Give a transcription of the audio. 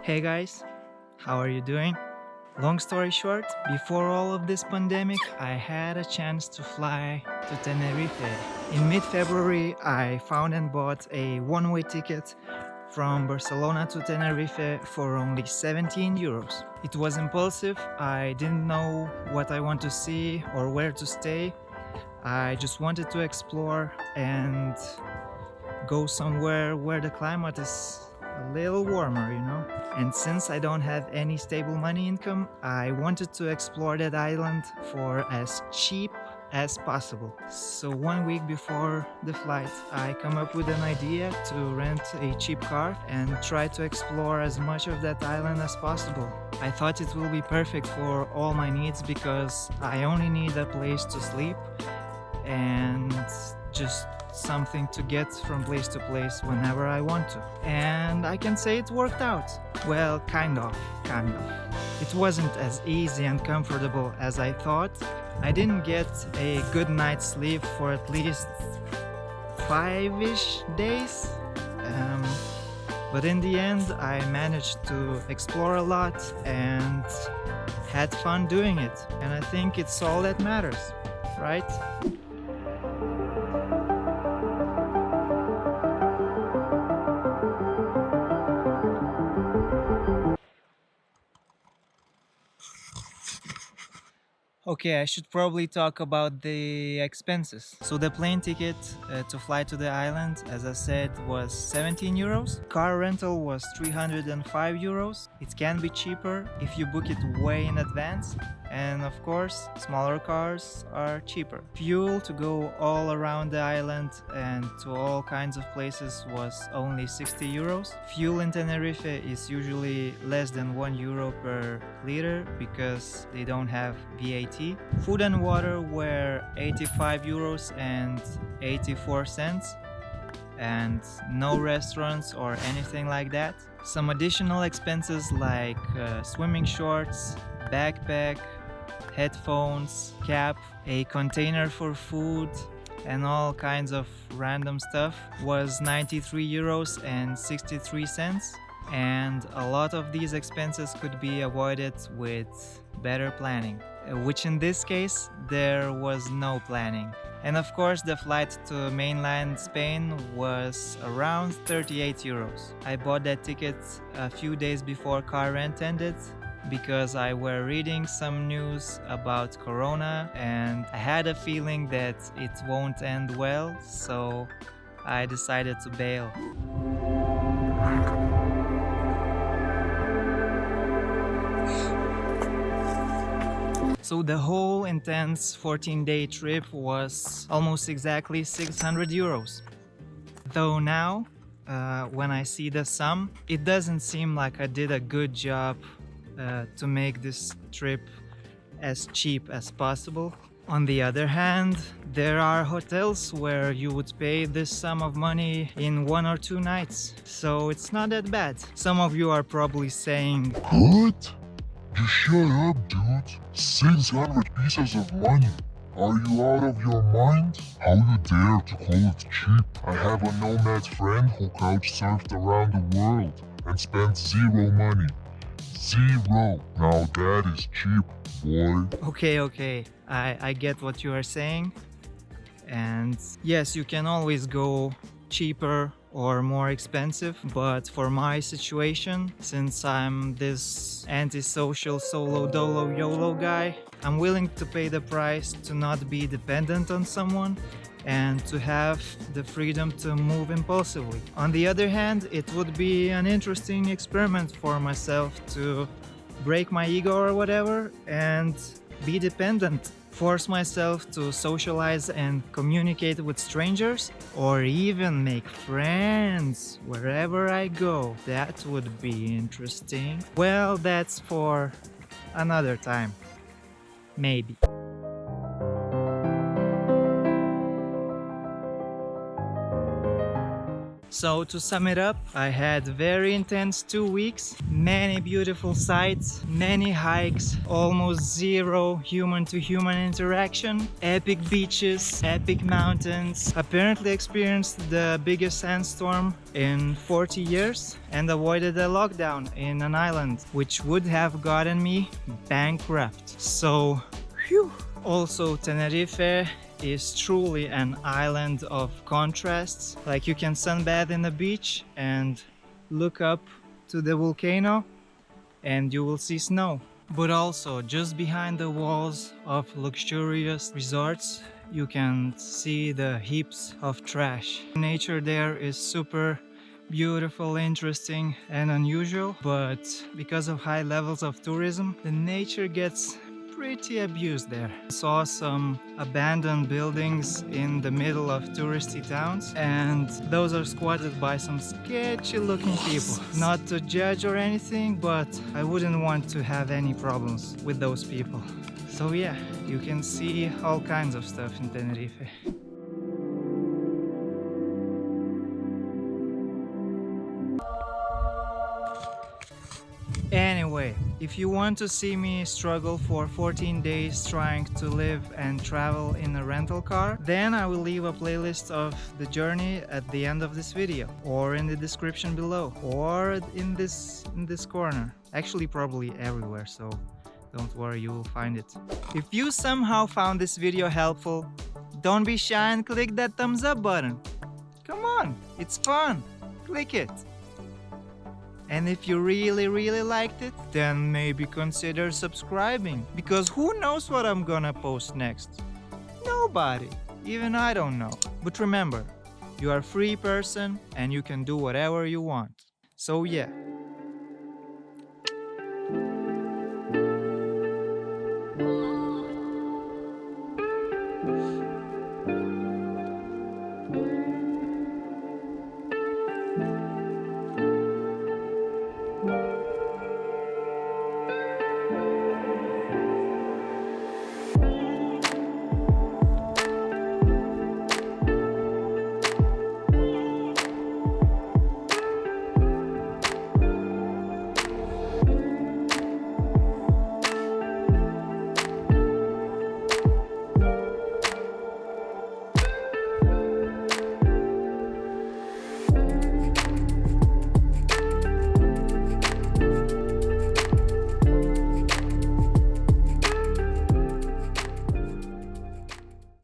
Hey guys, how are you doing? Long story short, before all of this pandemic, I had a chance to fly to Tenerife. In mid-February, I found and bought a one-way ticket from Barcelona to Tenerife for only 17 euros. It was impulsive, I didn't know what I want to see or where to stay. I just wanted to explore and go somewhere where the climate is a little warmer, you know? And since I don't have any stable money income, I wanted to explore that island for as cheap as possible. So 1 week before the flight, I come up with an idea to rent a cheap car and try to explore as much of that island as possible. I thought it will be perfect for all my needs because I only need a place to sleep and just something to get from place to place whenever I want to. And I can say it worked out. Well, kind of. It wasn't as easy and comfortable as I thought. I didn't get a good night's sleep for at least 5-ish days. But in the end, I managed to explore a lot and had fun doing it. And I think it's all that matters, right? Okay, I should probably talk about the expenses. So the plane ticket to fly to the island, as I said, was 17 euros. Car rental was 305 euros. It can be cheaper if you book it way in advance. And of course, smaller cars are cheaper. Fuel to go all around the island and to all kinds of places was only 60 euros. Fuel in Tenerife is usually less than 1 euro per liter because they don't have VAT. Food and water were 85 euros and 84 cents, and no restaurants or anything like that. Some additional expenses like swimming shorts, backpack, headphones, cap, a container for food, and all kinds of random stuff was 93 euros and 63 cents. And a lot of these expenses could be avoided with better planning, which in this case there was no planning. And of course the flight to mainland Spain was around 38 euros. I bought that ticket a few days before car rent ended because I were reading some news about Corona and I had a feeling that it won't end well, so I decided to bail. So the whole intense 14-day trip was almost exactly 600 euros. Though now, when I see the sum, it doesn't seem like I did a good job to make this trip as cheap as possible. On the other hand, there are hotels where you would pay this sum of money in 1 or 2 nights, so it's not that bad. Some of you are probably saying, What? Just shut up, dude. 600 pieces of money. Are you out of your mind? How you dare to call it cheap? I have a nomad friend who couch surfed around the world and spent zero money. Zero. Now that is cheap, boy. okay, I get what you are saying. And yes, you can always go cheaper or more expensive, but for my situation, since I'm this antisocial solo dolo YOLO guy, I'm willing to pay the price to not be dependent on someone and to have the freedom to move impulsively. On the other hand, it would be an interesting experiment for myself to break my ego or whatever and be dependent, force myself to socialize and communicate with strangers, or even make friends wherever I go. That would be interesting. Well, that's for another time. Maybe. So to sum it up, I had very intense 2 weeks, many beautiful sights, many hikes, almost zero human-to-human interaction, epic beaches, epic mountains, apparently experienced the biggest sandstorm in 40 years and avoided a lockdown in an island, which would have gotten me bankrupt. So, phew. Also, Tenerife is truly an island of contrasts. Like, you can sunbathe in the beach and look up to the volcano and you will see snow. But also, just behind the walls of luxurious resorts, you can see the heaps of trash. Nature there is super beautiful, interesting and unusual, but because of high levels of tourism, the nature gets pretty abused there. I saw some abandoned buildings in the middle of touristy towns, and those are squatted by some sketchy looking people. Not to judge or anything, but I wouldn't want to have any problems with those people. So yeah, you can see all kinds of stuff in Tenerife. Anyway, if you want to see me struggle for 14 days trying to live and travel in a rental car, then I will leave a playlist of the journey at the end of this video, or in the description below, or in this corner. Actually, probably everywhere, so don't worry, you will find it. If you somehow found this video helpful, don't be shy and click that thumbs up button. Come on, it's fun. Click it. And if you really liked it, then maybe consider subscribing, because who knows what I'm gonna post next? Nobody. Even I don't know. But remember, you are a free person and you can do whatever you want. So yeah,